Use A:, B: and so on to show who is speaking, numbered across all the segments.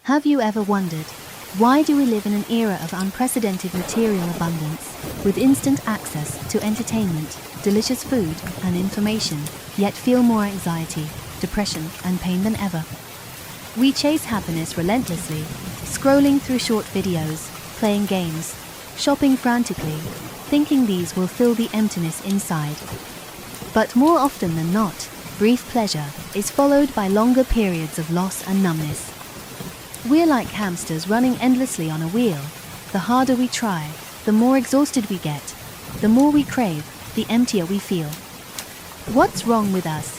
A: Have you ever wondered, why do we live in an era of unprecedented material abundance, with instant access to entertainment, delicious food, and information, yet feel more anxiety, depression, and pain than ever? We chase happiness relentlessly, scrolling through short videos, playing games, shopping frantically, thinking these will fill the emptiness inside. But more often than not, brief pleasure is followed by longer periods of loss and numbness. We're like hamsters running endlessly on a wheel. The harder we try, the more exhausted we get. The more we crave, the emptier we feel. What's wrong with us?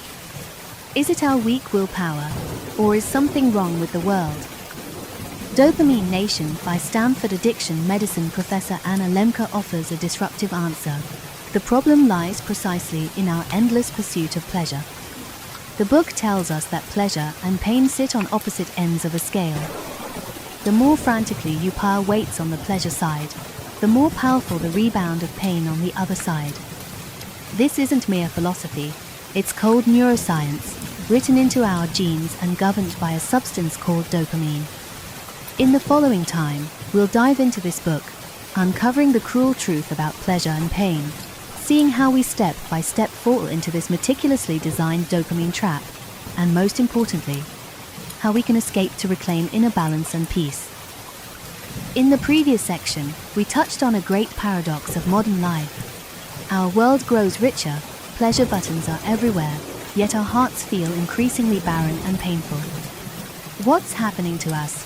A: Is it our weak willpower, or is something wrong with the world? Dopamine Nation by Stanford addiction medicine professor Anna Lemke offers a disruptive answer. The problem lies precisely in our endless pursuit of pleasure. The book tells us that pleasure and pain sit on opposite ends of a scale. The more frantically you pile weights on the pleasure side, the more powerful the rebound of pain on the other side. This isn't mere philosophy, it's cold neuroscience, written into our genes and governed by a substance called dopamine. In the following time, we'll dive into this book, uncovering the cruel truth about pleasure and pain, seeing how we step by step fall into this meticulously designed dopamine trap, and most importantly, how we can escape to reclaim inner balance and peace. In the previous section, we touched on a great paradox of modern life. Our world grows richer, pleasure buttons are everywhere, yet our hearts feel increasingly barren and painful. What's happening to us?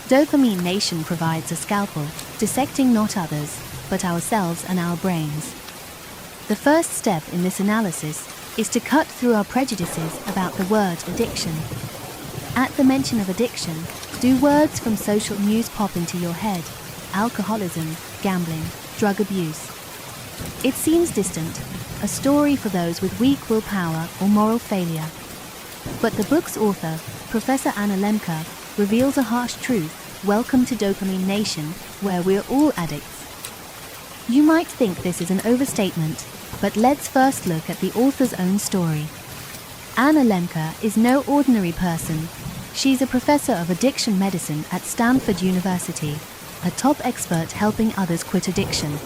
A: Dopamine Nation provides a scalpel, dissecting not others, but ourselves and our brains. The first step in this analysis is to cut through our prejudices about the word addiction. At the mention of addiction, do words from social news pop into your head? Alcoholism, gambling, drug abuse. It seems distant, a story for those with weak willpower or moral failure. But the book's author, Professor Anna Lemke, reveals a harsh truth. Welcome to Dopamine Nation, where we're all addicts. You might think this is an overstatement, but let's first look at the author's own story. Anna Lemke is no ordinary person. She's a professor of addiction medicine at Stanford University, a top expert helping others quit addiction.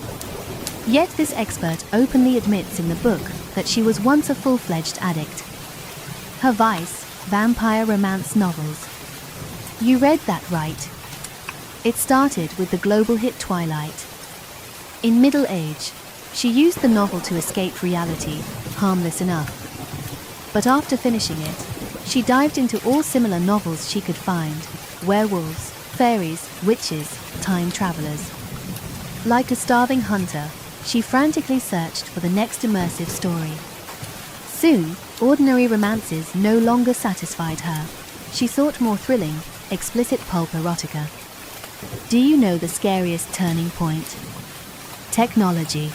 A: Yet this expert openly admits in the book that she was once a full-fledged addict. Her vice, vampire romance novels. You read that right. It started with the global hit Twilight. In middle age, she used the novel to escape reality, harmless enough. But after finishing it, she dived into all similar novels she could find: werewolves, fairies, witches, time travelers. Like a starving hunter, she frantically searched for the next immersive story. Soon, ordinary romances no longer satisfied her. She sought more thrilling, explicit pulp erotica. Do you know the scariest turning point? Technology.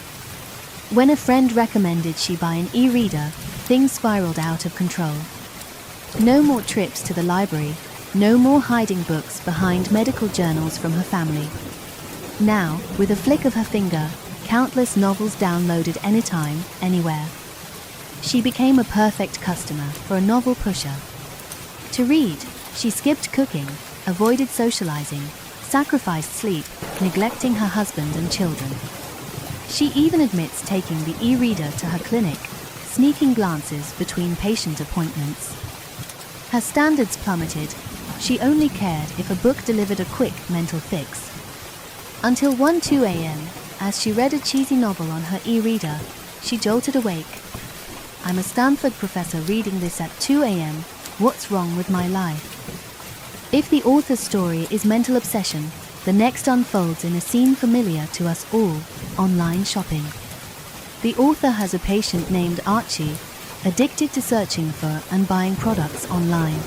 A: When a friend recommended she buy an e-reader, things spiraled out of control. No more trips to the library, no more hiding books behind medical journals from her family. Now, with a flick of her finger, countless novels downloaded anytime, anywhere. She became a perfect customer for a novel pusher. To read, she skipped cooking, avoided socializing, sacrificed sleep, neglecting her husband and children. She even admits taking the e-reader to her clinic, sneaking glances between patient appointments. Her standards plummeted. She only cared if a book delivered a quick mental fix. Until 1-2 a.m., as she read a cheesy novel on her e-reader, she jolted awake. I'm a Stanford professor reading this at 2 a.m. What's wrong with my life? If the author's story is mental obsession, the next unfolds in a scene familiar to us all: online shopping. The author has a patient named Archie, addicted to searching for and buying products online.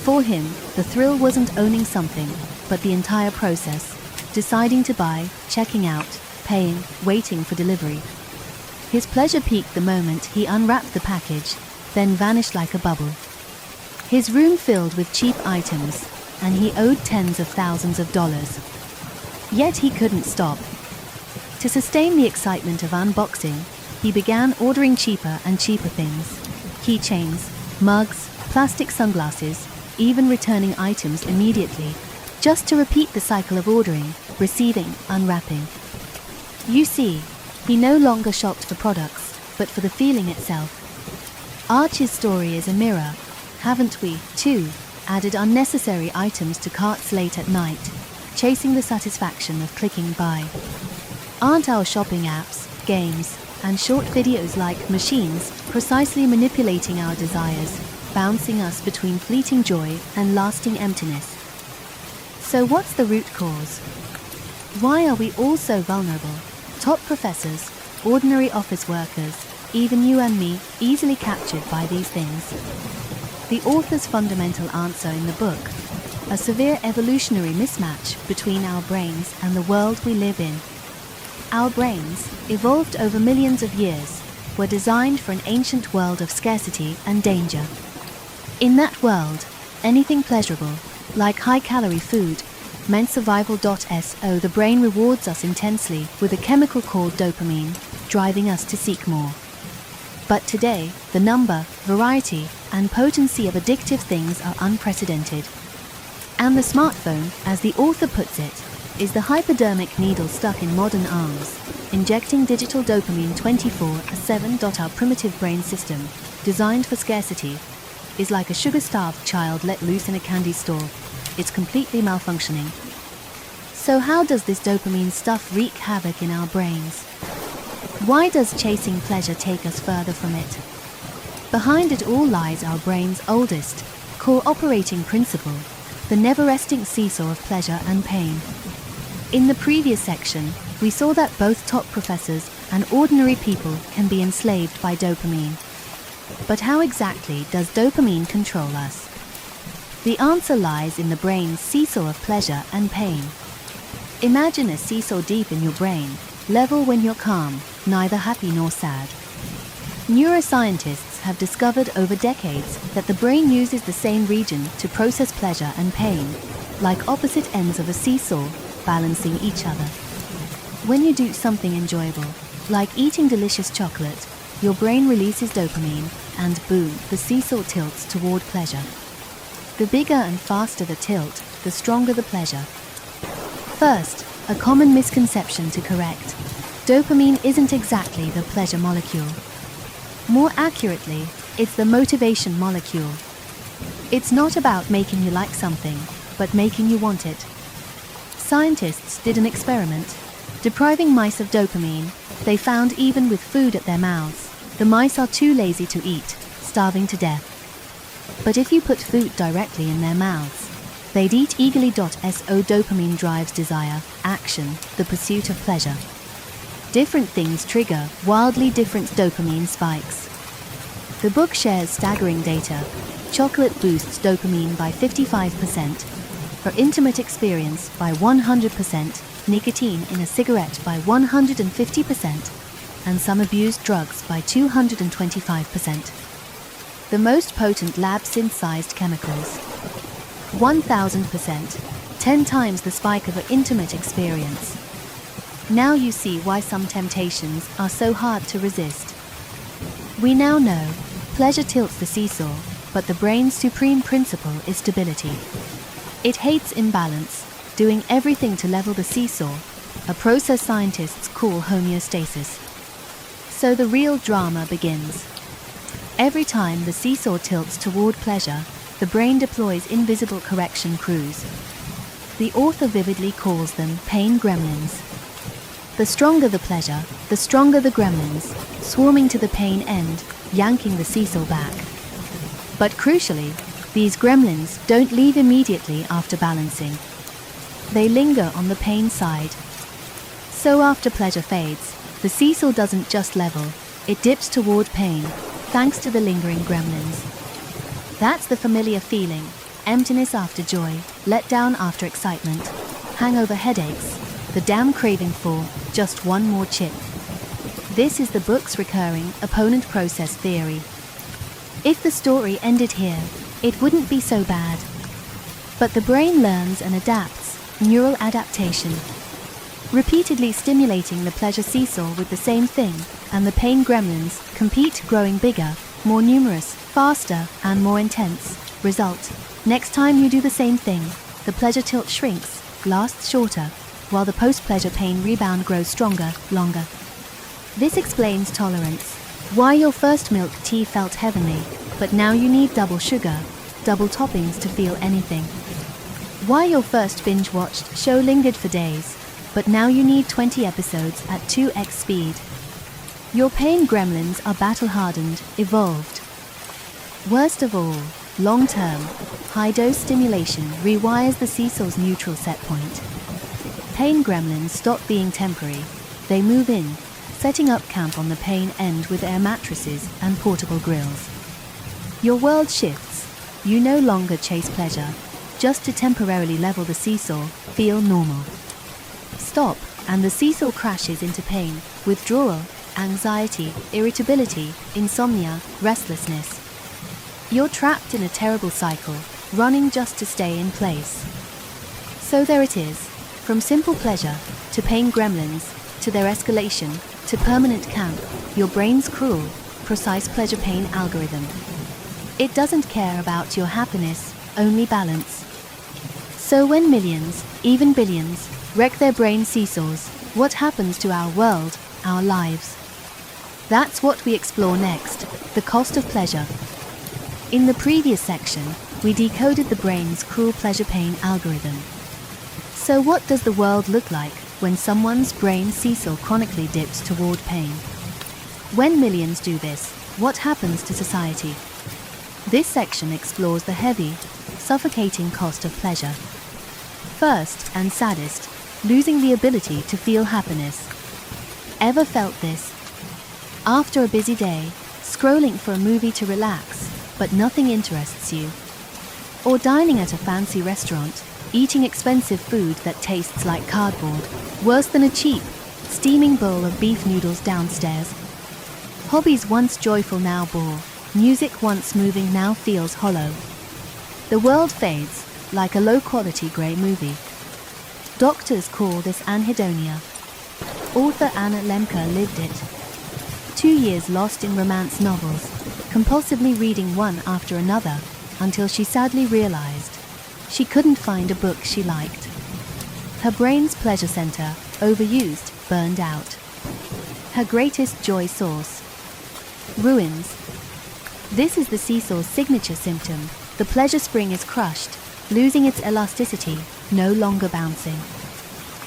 A: For him, the thrill wasn't owning something, but the entire process: deciding to buy, checking out, paying, waiting for delivery. His pleasure peaked the moment he unwrapped the package, then vanished like a bubble. His room filled with cheap items, and he owed tens of thousands of dollars. Yet he couldn't stop. To sustain the excitement of unboxing, he began ordering cheaper and cheaper things: keychains, mugs, plastic sunglasses, even returning items immediately, just to repeat the cycle of ordering, receiving, unwrapping. You see, he no longer shopped for products, but for the feeling itself. Archie's story is a mirror. Haven't we, too, added unnecessary items to carts late at night, chasing the satisfaction of clicking buy? Aren't our shopping apps, games, and short videos like machines precisely manipulating our desires, bouncing us between fleeting joy and lasting emptiness? So what's the root cause? Why are we all so vulnerable? Top professors, ordinary office workers, even you and me, easily captured by these things. The author's fundamental answer in the book: a severe evolutionary mismatch between our brains and the world we live in. Our brains, evolved over millions of years, were designed for an ancient world of scarcity and danger. In that world, anything pleasurable, like high-calorie food, meant survival. So the brain rewards us intensely with a chemical called dopamine, driving us to seek more. But today, the number, variety, and potency of addictive things are unprecedented. And the smartphone, as the author puts it, is the hypodermic needle stuck in modern arms, injecting digital dopamine 24/7. Our primitive brain system, designed for scarcity, is like a sugar-starved child let loose in a candy store. It's completely malfunctioning. So how does this dopamine stuff wreak havoc in our brains? Why does chasing pleasure take us further from it? Behind it all lies our brain's oldest, core operating principle, the never-resting seesaw of pleasure and pain. In the previous section, we saw that both top professors and ordinary people can be enslaved by dopamine. But how exactly does dopamine control us? The answer lies in the brain's seesaw of pleasure and pain. Imagine a seesaw deep in your brain, level when you're calm, neither happy nor sad. Neuroscientists have discovered over decades that the brain uses the same region to process pleasure and pain, like opposite ends of a seesaw, balancing each other. When you do something enjoyable, like eating delicious chocolate, your brain releases dopamine, and boom, the seesaw tilts toward pleasure. The bigger and faster the tilt, the stronger the pleasure. First, a common misconception to correct. Dopamine isn't exactly the pleasure molecule. More accurately, it's the motivation molecule. It's not about making you like something, but making you want it. Scientists did an experiment. Depriving mice of dopamine, they found even with food at their mouths, the mice are too lazy to eat, starving to death. But if you put food directly in their mouths, they'd eat eagerly. So dopamine drives desire, action, the pursuit of pleasure. Different things trigger wildly different dopamine spikes. The book shares staggering data. Chocolate boosts dopamine by 55%, for intimate experience by 100%, nicotine in a cigarette by 150%, and some abused drugs by 225%. The most potent lab-synthesized chemicals. 1,000%, 10 times the spike of an intimate experience. Now you see why some temptations are so hard to resist. We now know pleasure tilts the seesaw, but the brain's supreme principle is stability. It hates imbalance, doing everything to level the seesaw, a process scientists call homeostasis. So the real drama begins. Every time the seesaw tilts toward pleasure, the brain deploys invisible correction crews. The author vividly calls them pain gremlins. The stronger the pleasure, the stronger the gremlins, swarming to the pain end, yanking the seesaw back. But crucially, these gremlins don't leave immediately after balancing. They linger on the pain side. So after pleasure fades, the seesaw doesn't just level, it dips toward pain, thanks to the lingering gremlins. That's the familiar feeling: emptiness after joy, letdown after excitement, hangover headaches, the damn craving for just one more chip. This is the book's recurring opponent process theory. If the story ended here, it wouldn't be so bad. But the brain learns and adapts, neural adaptation. Repeatedly stimulating the pleasure seesaw with the same thing, and the pain gremlins compete, growing bigger, more numerous, faster, and more intense. Result: Next time you do the same thing, the pleasure tilt shrinks, lasts shorter, while the post-pleasure pain rebound grows stronger, longer. This explains tolerance. Why your first milk tea felt heavenly, but now you need double sugar, double toppings to feel anything. Why your first binge-watched show lingered for days, but now you need 20 episodes at 2x speed. Your pain gremlins are battle-hardened, evolved. Worst of all, long-term, high-dose stimulation rewires the seesaw's neutral set point. Pain gremlins stop being temporary. They move in, setting up camp on the pain end with air mattresses and portable grills. Your world shifts. You no longer chase pleasure, just to temporarily level the seesaw, feel normal. Stop, and the seesaw crashes into pain, withdrawal, anxiety, irritability, insomnia, restlessness. You're trapped in a terrible cycle, running just to stay in place. So there it is, from simple pleasure, to pain gremlins, to their escalation, to permanent camp, your brain's cruel, precise pleasure-pain algorithm. It doesn't care about your happiness, only balance. So when millions, even billions, wreck their brain seesaws, what happens to our world, our lives? That's what we explore next, the cost of pleasure. In the previous section, we decoded the brain's cruel pleasure-pain algorithm. So what does the world look like when someone's brain seesaw chronically dips toward pain? When millions do this, what happens to society? This section explores the heavy, suffocating cost of pleasure. First and saddest, losing the ability to feel happiness. Ever felt this? After a busy day, scrolling for a movie to relax, but nothing interests you. Or dining at a fancy restaurant, eating expensive food that tastes like cardboard, worse than a cheap, steaming bowl of beef noodles downstairs. Hobbies once joyful now bore, music once moving now feels hollow. The world fades, like a low-quality grey movie. Doctors call this anhedonia. Author Anna Lemke lived it. 2 years lost in romance novels, compulsively reading one after another, until she sadly realized she couldn't find a book she liked. Her brain's pleasure center, overused, burned out. Her greatest joy source. Ruins. This is the seesaw's signature symptom. The pleasure spring is crushed, losing its elasticity, no longer bouncing.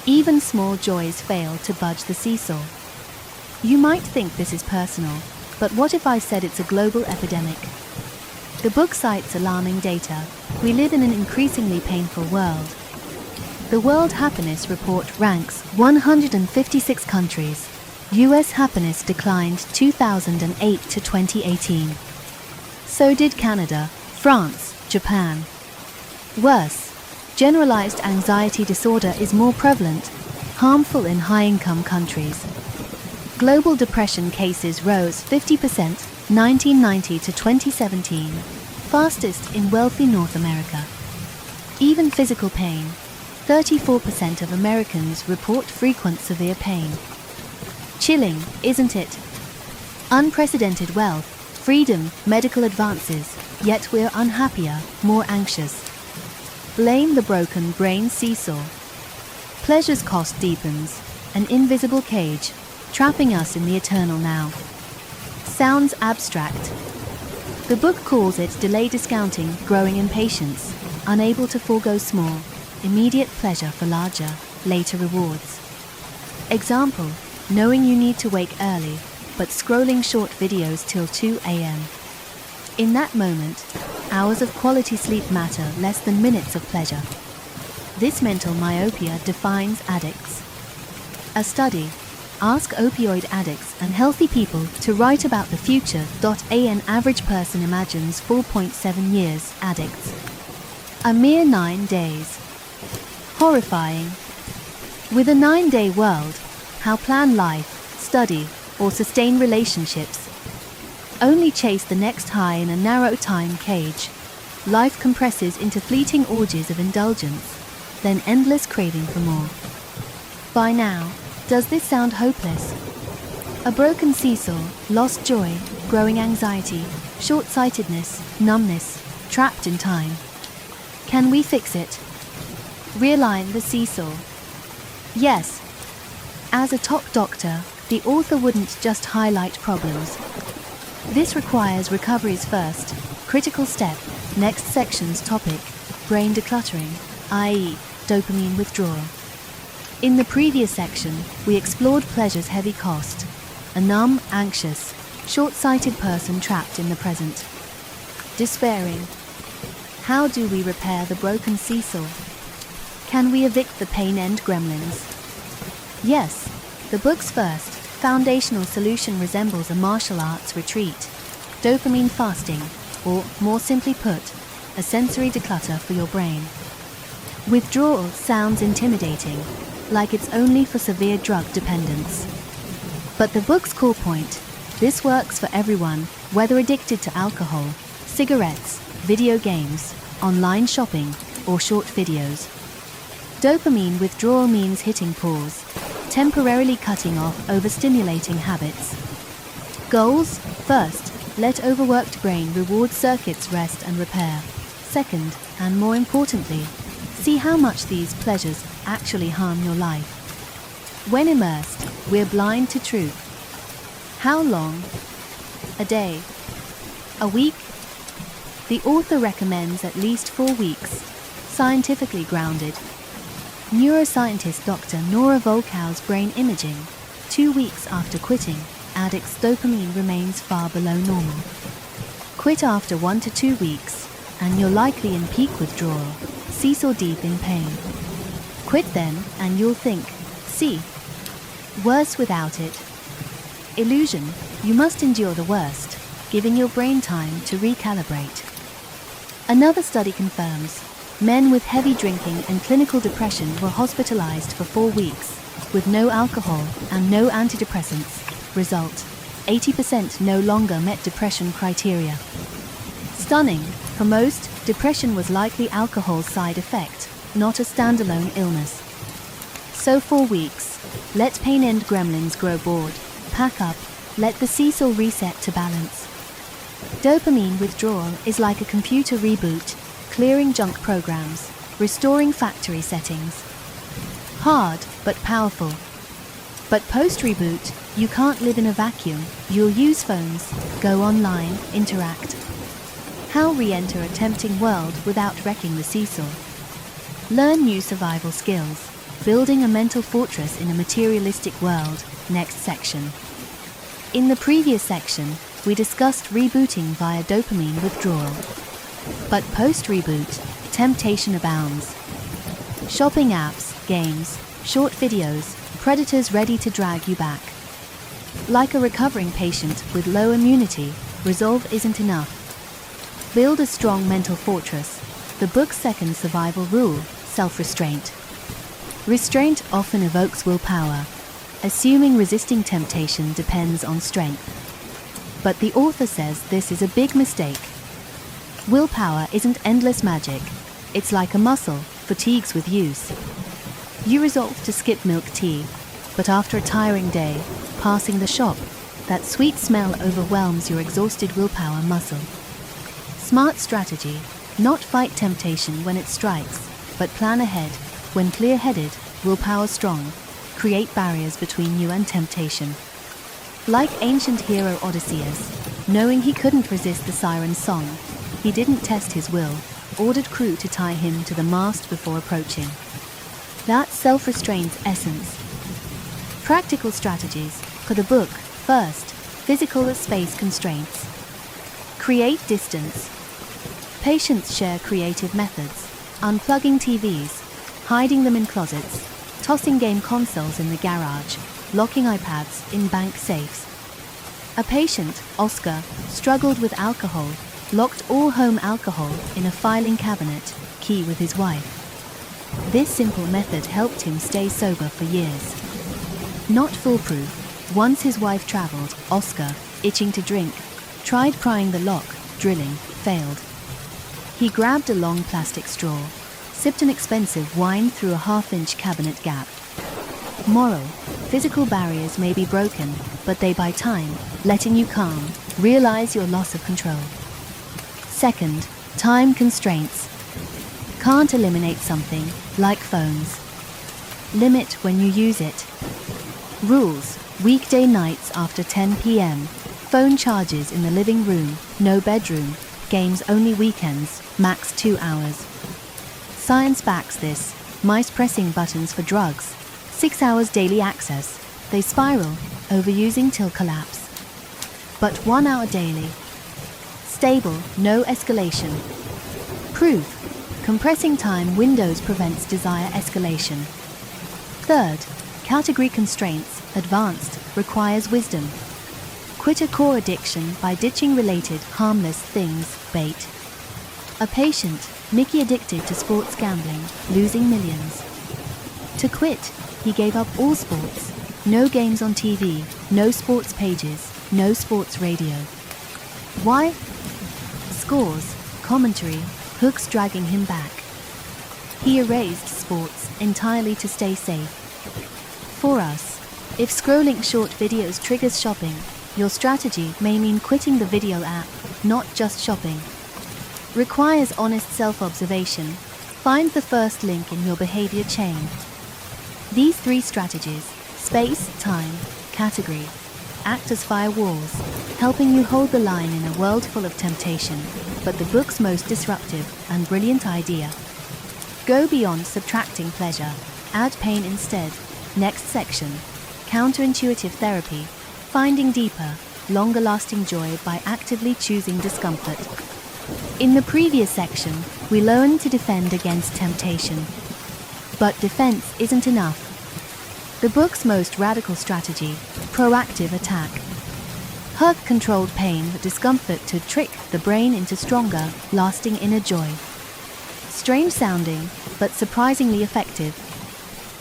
A: Even small joys fail to budge the seesaw. You might think this is personal, but what if I said it's a global epidemic? The book cites alarming data. We live in an increasingly painful world. The World Happiness Report ranks 156 countries. US happiness declined 2008 to 2018. So did Canada, France, Japan. Worse, generalized anxiety disorder is more prevalent, harmful in high-income countries. Global depression cases rose 50%, 1990 to 2017, fastest in wealthy North America. Even physical pain, 34% of Americans report frequent severe pain. Chilling, isn't it? Unprecedented wealth, freedom, medical advances, yet we're unhappier, more anxious. Blame the broken brain seesaw. Pleasure's cost deepens, an invisible cage, trapping us in the eternal now. Sounds abstract. The book calls it delay discounting, growing impatience, unable to forego small, immediate pleasure for larger, later rewards. Example, knowing you need to wake early, but scrolling short videos till 2 a.m. In that moment, hours of quality sleep matter less than minutes of pleasure. This mental myopia defines addicts. A study, ask opioid addicts and healthy people to write about the future. An average person imagines 4.7 years, addicts. A mere 9 days. Horrifying. With a 9-day world, how plan life, study, or sustain relationships? Only chase the next high in a narrow time cage. Life compresses into fleeting orgies of indulgence, then endless craving for more. By now, does this sound hopeless? A broken seesaw, lost joy, growing anxiety, short-sightedness, numbness, trapped in time. Can we fix it? Realign the seesaw. Yes. As a top doctor, the author wouldn't just highlight problems. This requires recoveries first, critical step, next section's topic, brain decluttering, i.e., dopamine withdrawal. In the previous section, we explored pleasure's heavy cost, a numb, anxious, short-sighted person trapped in the present. Despairing. How do we repair the broken seesaw? Can we evict the pain-end gremlins? Yes, the book's first, foundational solution resembles a martial arts retreat, dopamine fasting, or, more simply put, a sensory declutter for your brain. Withdrawal sounds intimidating, like it's only for severe drug dependence. But the book's core point, this works for everyone, whether addicted to alcohol, cigarettes, video games, online shopping, or short videos. Dopamine withdrawal means hitting pause, temporarily cutting off overstimulating habits. Goals: first, let overworked brain reward circuits rest and repair. Second, and more importantly, see how much these pleasures actually harm your life. When immersed, we're blind to truth. How long? A day? A week? The author recommends at least 4 weeks, scientifically grounded. Neuroscientist Dr. Nora Volkow's brain imaging, 2 weeks after quitting, addicts' dopamine remains far below normal. Quit after 1 to 2 weeks, and you're likely in peak withdrawal, seesaw deep in pain. Quit then, and you'll think, see, worse without it. Illusion, you must endure the worst, giving your brain time to recalibrate. Another study confirms, men with heavy drinking and clinical depression were hospitalized for 4 weeks, with no alcohol and no antidepressants. Result, 80% no longer met depression criteria. Stunning, for most, depression was likely alcohol's side effect, not a standalone illness. So 4 weeks, let pain-end gremlins grow bored, pack up, let the seesaw reset to balance. Dopamine withdrawal is like a computer reboot, clearing junk programs, restoring factory settings. Hard, but powerful. But post-reboot, you can't live in a vacuum. You'll use phones, go online, interact. How re-enter a tempting world without wrecking the seesaw? Learn new survival skills, building a mental fortress in a materialistic world, next section. In the previous section, we discussed rebooting via dopamine withdrawal. But post-reboot, temptation abounds. Shopping apps, games, short videos, predators ready to drag you back. Like a recovering patient with low immunity, resolve isn't enough. Build a strong mental fortress. The book's second survival rule, self-restraint. Restraint often evokes willpower, assuming resisting temptation depends on strength. But the author says this is a big mistake. Willpower isn't endless magic. It's like a muscle, fatigues with use. You resolve to skip milk tea, but after a tiring day, passing the shop, that sweet smell overwhelms your exhausted willpower muscle. Smart strategy, not fight temptation when it strikes, but plan ahead. When clear-headed, willpower strong, create barriers between you and temptation. Like ancient hero Odysseus, knowing he couldn't resist the siren's song, he didn't test his will, ordered crew to tie him to the mast before approaching. That's self-restraint's essence. Practical strategies for the book. First, physical space constraints. Create distance. Patients share creative methods, unplugging TVs, hiding them in closets, tossing game consoles in the garage, locking iPads in bank safes. A patient, Oscar, struggled with alcohol, locked all home alcohol in a filing cabinet, key with his wife. This simple method helped him stay sober for years. Not foolproof. Once his wife traveled, Oscar, itching to drink, tried prying the lock, drilling, failed. He grabbed a long plastic straw, sipped an expensive wine through a half-inch cabinet gap. Moral: physical barriers may be broken, but they buy time, letting you calm, realize your loss of control. Second, time constraints. can't eliminate something, like phones. Limit when you use it. Rules: weekday nights after 10 p.m. Phone charges in the living room, no bedroom. Games only weekends, max 2 hours. Science backs this. Mice pressing buttons for drugs. 6 hours daily access. They spiral, overusing till collapse. But 1 hour daily. Stable, no escalation. Proof: compressing time windows prevents desire escalation. Third, category constraints, advanced, requires wisdom. Quit a core addiction by ditching related, harmless things, bait. A patient, Mickey addicted to sports gambling, losing millions. To quit, he gave up all sports. No games on TV, no sports pages, no sports radio. Why? Scores, commentary, hooks dragging him back. He erased sports entirely to stay safe. For us, if scrolling short videos triggers shopping, your strategy may mean quitting the video app, not just shopping. Requires honest self-observation. Find the first link in your behavior chain. These 3 strategies, space, time, category, act as firewalls, helping you hold the line in a world full of temptation, but the book's most disruptive and brilliant idea. Go beyond subtracting pleasure, add pain instead. Next section, counterintuitive therapy, finding deeper, longer-lasting joy by actively choosing discomfort. In the previous section, we learned to defend against temptation. But defense isn't enough. The book's most radical strategy, proactive attack. Hug controlled pain, discomfort to trick the brain into stronger, lasting inner joy. Strange sounding, but surprisingly effective.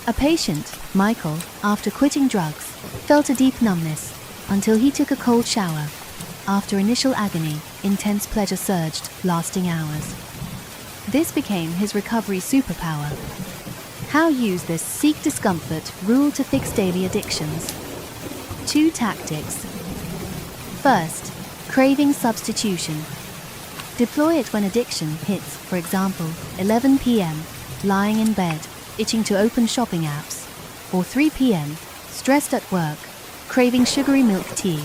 A: A patient, Michael, after quitting drugs, felt a deep numbness until he took a cold shower. After initial agony, intense pleasure surged, lasting hours. This became his recovery superpower. How use this seek discomfort rule to fix daily addictions? 2 tactics. First, craving substitution. Deploy it when addiction hits, for example, 11 p.m., lying in bed, itching to open shopping apps, or 3 p.m., stressed at work, craving sugary milk tea.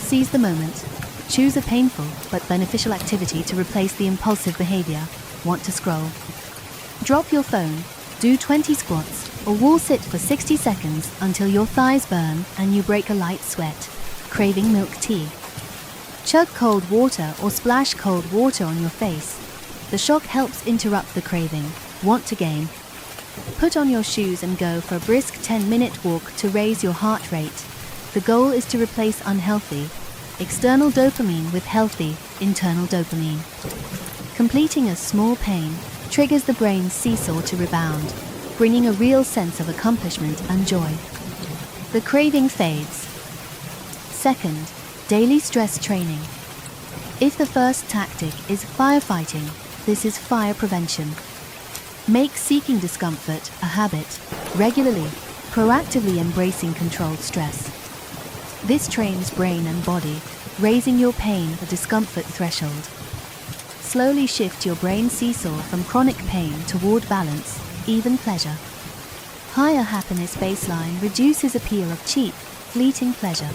A: Seize the moment. Choose a painful but beneficial activity to replace the impulsive behavior. Want to scroll? Drop your phone, do 20 squats, or wall sit for 60 seconds until your thighs burn and you break a light sweat. Craving milk tea. Chug cold water or splash cold water on your face. The shock helps interrupt the craving. Want to gain? Put on your shoes and go for a brisk 10-minute walk to raise your heart rate. The goal is to replace unhealthy, external dopamine with healthy, internal dopamine. Completing a small pain triggers the brain's seesaw to rebound, bringing a real sense of accomplishment and joy. The craving fades. Second, daily stress training. If the first tactic is firefighting, this is fire prevention. Make seeking discomfort a habit, regularly, proactively embracing controlled stress. This trains brain and body, raising your pain or discomfort threshold. Slowly shift your brain seesaw from chronic pain toward balance, even pleasure. Higher happiness baseline reduces appeal of cheap, fleeting pleasure.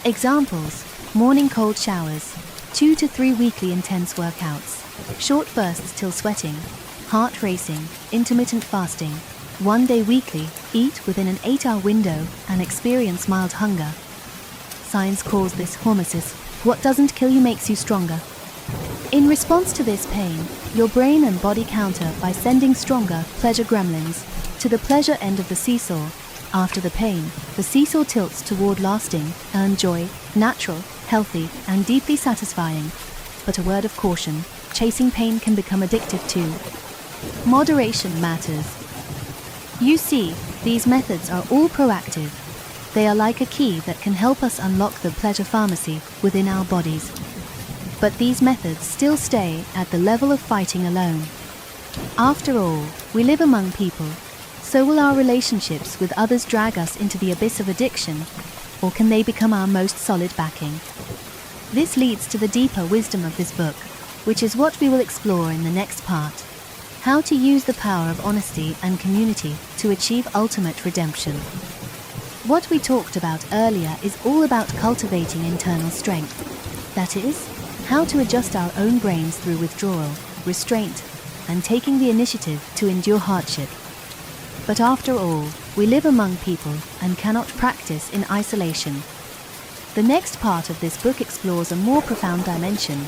A: Examples: morning cold showers, 2 to 3 weekly intense workouts, short bursts till sweating, heart racing, intermittent fasting, 1 day weekly, eat within an 8-hour window and experience mild hunger. Science calls this hormesis. What doesn't kill you makes you stronger. In response to this pain, your brain and body counter by sending stronger pleasure gremlins to the pleasure end of the seesaw. After the pain, the seesaw tilts toward lasting, earned joy, natural, healthy, and deeply satisfying. But a word of caution, chasing pain can become addictive too. Moderation matters. You see, these methods are all proactive. They are like a key that can help us unlock the pleasure pharmacy within our bodies. But these methods still stay at the level of fighting alone. After all, we live among people. So will our relationships with others drag us into the abyss of addiction, or can they become our most solid backing? This leads to the deeper wisdom of this book, which is what we will explore in the next part. How to use the power of honesty and community to achieve ultimate redemption. What we talked about earlier is all about cultivating internal strength. That is, how to adjust our own brains through withdrawal, restraint, and taking the initiative to endure hardship. But after all, we live among people and cannot practice in isolation. The next part of this book explores a more profound dimension: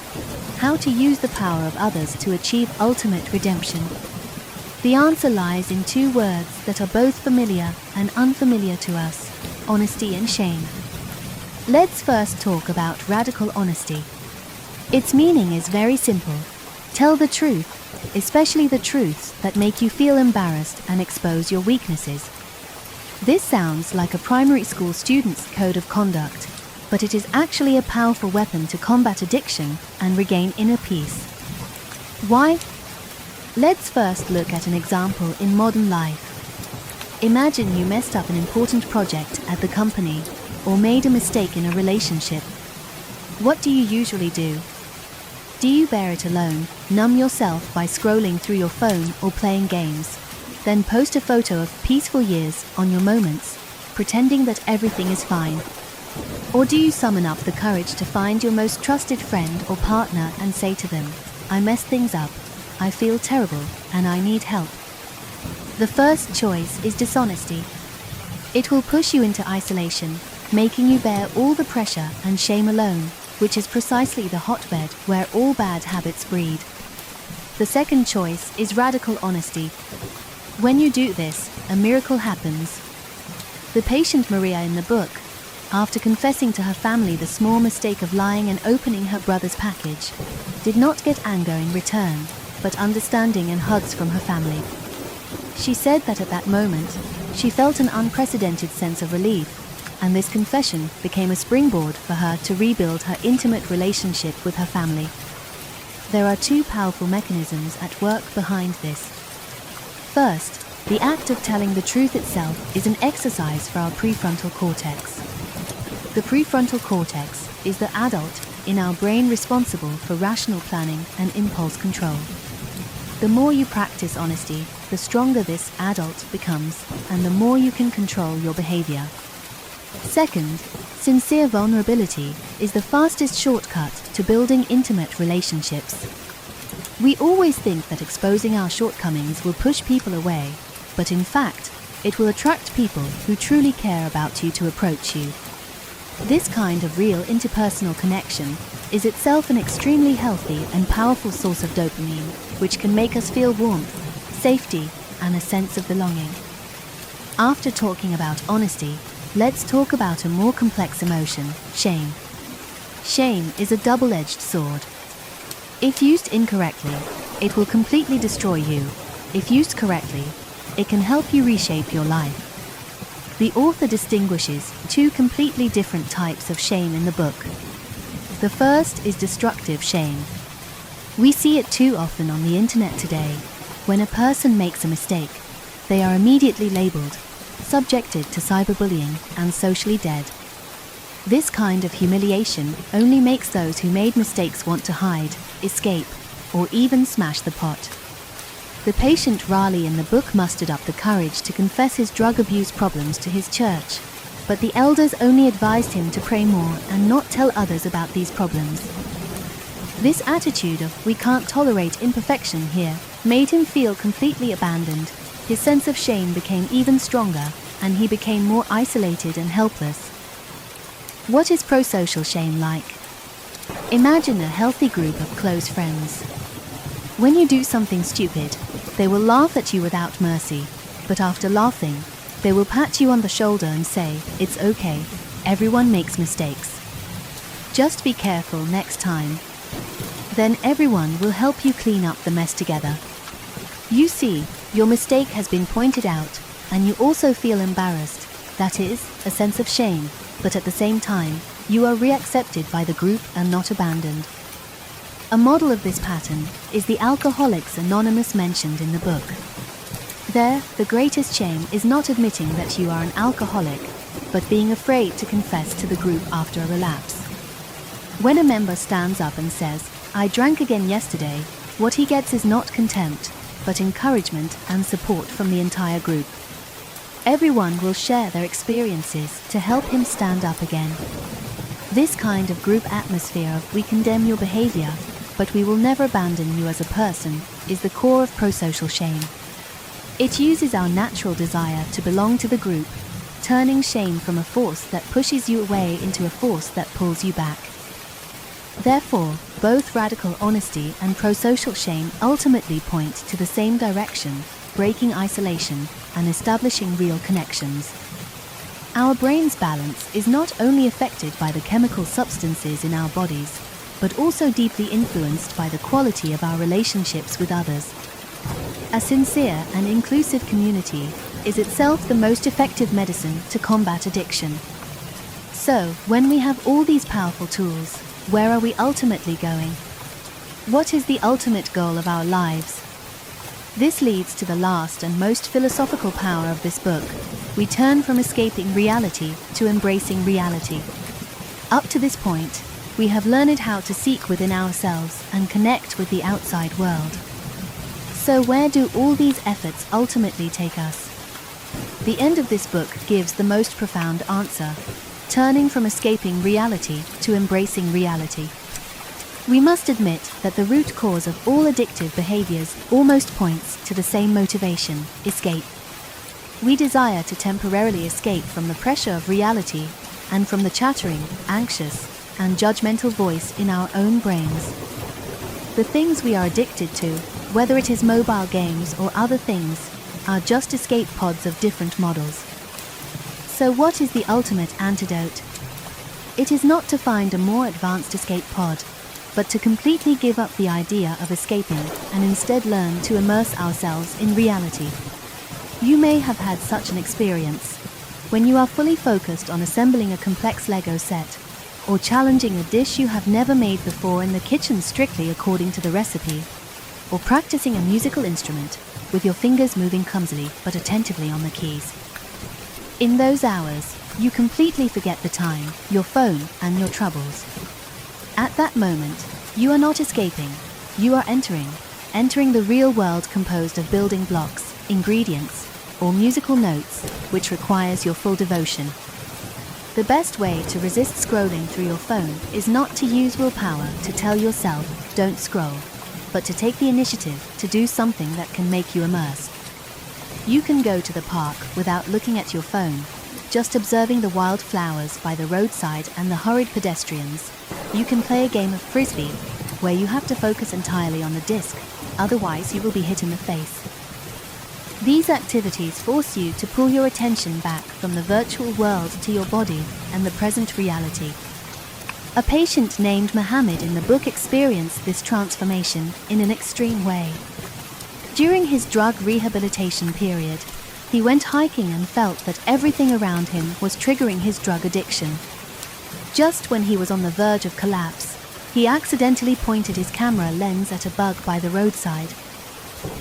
A: how to use the power of others to achieve ultimate redemption. The answer lies in two words that are both familiar and unfamiliar to us: honesty and shame. Let's first talk about radical honesty. Its meaning is very simple. Tell the truth, especially the truths that make you feel embarrassed and expose your weaknesses. This sounds like a primary school student's code of conduct, but it is actually a powerful weapon to combat addiction and regain inner peace. Why? Let's first look at an example in modern life. Imagine you messed up an important project at the company or made a mistake in a relationship. What do you usually do? Do you bear it alone, numb yourself by scrolling through your phone or playing games, then post a photo of peaceful years on your moments, pretending that everything is fine? Or do you summon up the courage to find your most trusted friend or partner and say to them, "I messed things up, I feel terrible, and I need help"? The first choice is dishonesty. It will push you into isolation, making you bear all the pressure and shame alone, which is precisely the hotbed where all bad habits breed. The second choice is radical honesty. When you do this, a miracle happens. The patient Maria in the book, after confessing to her family the small mistake of lying and opening her brother's package, did not get anger in return, but understanding and hugs from her family. She said that at that moment, she felt an unprecedented sense of relief, and this confession became a springboard for her to rebuild her intimate relationship with her family. There are two powerful mechanisms at work behind this. First, the act of telling the truth itself is an exercise for our prefrontal cortex. The prefrontal cortex is the adult in our brain responsible for rational planning and impulse control. The more you practice honesty, the stronger this adult becomes, and the more you can control your behavior. Second, sincere vulnerability is the fastest shortcut to building intimate relationships. We always think that exposing our shortcomings will push people away, but in fact, it will attract people who truly care about you to approach you. This kind of real interpersonal connection is itself an extremely healthy and powerful source of dopamine, which can make us feel warmth, safety, and a sense of belonging. After talking about honesty, let's talk about a more complex emotion: shame. Shame is a double-edged sword. If used incorrectly, it will completely destroy you. If used correctly, it can help you reshape your life. The author distinguishes two completely different types of shame in the book. The first is destructive shame. We see it too often on the internet today. When a person makes a mistake, they are immediately labeled, subjected to cyberbullying, and socially dead. This kind of humiliation only makes those who made mistakes want to hide, escape, or even smash the pot. The patient Raleigh in the book mustered up the courage to confess his drug abuse problems to his church, but the elders only advised him to pray more and not tell others about these problems. This attitude of "we can't tolerate imperfection here" made him feel completely abandoned. His sense of shame became even stronger, and he became more isolated and helpless. What is prosocial shame like? Imagine a healthy group of close friends. When you do something stupid, they will laugh at you without mercy, but after laughing, they will pat you on the shoulder and say, "It's okay, everyone makes mistakes. Just be careful next time." Then everyone will help you clean up the mess together. You see, your mistake has been pointed out, and you also feel embarrassed, that is, a sense of shame, but at the same time, you are reaccepted by the group and not abandoned. A model of this pattern is the Alcoholics Anonymous mentioned in the book. There, the greatest shame is not admitting that you are an alcoholic, but being afraid to confess to the group after a relapse. When a member stands up and says, "I drank again yesterday," what he gets is not contempt, but encouragement and support from the entire group. Everyone will share their experiences to help him stand up again. This kind of group atmosphere of "we condemn your behavior, but we will never abandon you as a person" is the core of prosocial shame. It uses our natural desire to belong to the group, turning shame from a force that pushes you away into a force that pulls you back. Therefore, both radical honesty and prosocial shame ultimately point to the same direction: breaking isolation and establishing real connections. Our brain's balance is not only affected by the chemical substances in our bodies, but also deeply influenced by the quality of our relationships with others. A sincere and inclusive community is itself the most effective medicine to combat addiction. So, when we have all these powerful tools, where are we ultimately going? What is the ultimate goal of our lives? This leads to the last and most philosophical power of this book. We turn from escaping reality to embracing reality. Up to this point, we have learned how to seek within ourselves and connect with the outside world. So where do all these efforts ultimately take us? The end of this book gives the most profound answer: turning from escaping reality to embracing reality. We must admit that the root cause of all addictive behaviors almost points to the same motivation: escape. We desire to temporarily escape from the pressure of reality and from the chattering, anxious, and judgmental voice in our own brains. The things we are addicted to, whether it is mobile games or other things, are just escape pods of different models. So what is the ultimate antidote? It is not to find a more advanced escape pod, but to completely give up the idea of escaping and instead learn to immerse ourselves in reality. You may have had such an experience when you are fully focused on assembling a complex Lego set, or challenging a dish you have never made before in the kitchen strictly according to the recipe, or practicing a musical instrument with your fingers moving clumsily but attentively on the keys. In those hours, you completely forget the time, your phone, and your troubles. At that moment, you are not escaping, you are entering the real world composed of building blocks, ingredients, or musical notes, which requires your full devotion. The best way to resist scrolling through your phone is not to use willpower to tell yourself, "Don't scroll," but to take the initiative to do something that can make you immerse. You can go to the park without looking at your phone, just observing the wild flowers by the roadside and the hurried pedestrians. You can play a game of frisbee, where you have to focus entirely on the disc, otherwise you will be hit in the face. These activities force you to pull your attention back from the virtual world to your body and the present reality. A patient named Mohammed in the book experienced this transformation in an extreme way. During his drug rehabilitation period, he went hiking and felt that everything around him was triggering his drug addiction. Just when he was on the verge of collapse, he accidentally pointed his camera lens at a bug by the roadside.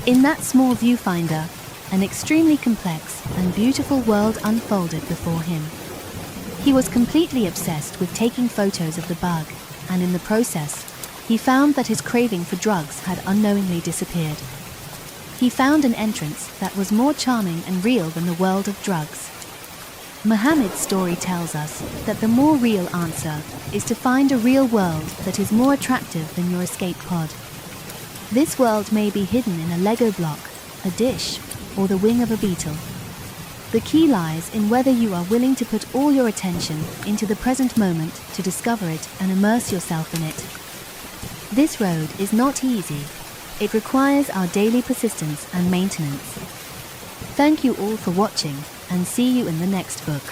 A: In that small viewfinder, an extremely complex and beautiful world unfolded before him. He was completely obsessed with taking photos of the bug, and in the process, he found that his craving for drugs had unknowingly disappeared. He found an entrance that was more charming and real than the world of drugs. Muhammad's story tells us that the more real answer is to find a real world that is more attractive than your escape pod. This world may be hidden in a Lego block, a dish, or the wing of a beetle. The key lies in whether you are willing to put all your attention into the present moment to discover it and immerse yourself in it. This road is not easy. It requires our daily persistence and maintenance. Thank you all for watching, and see you in the next book.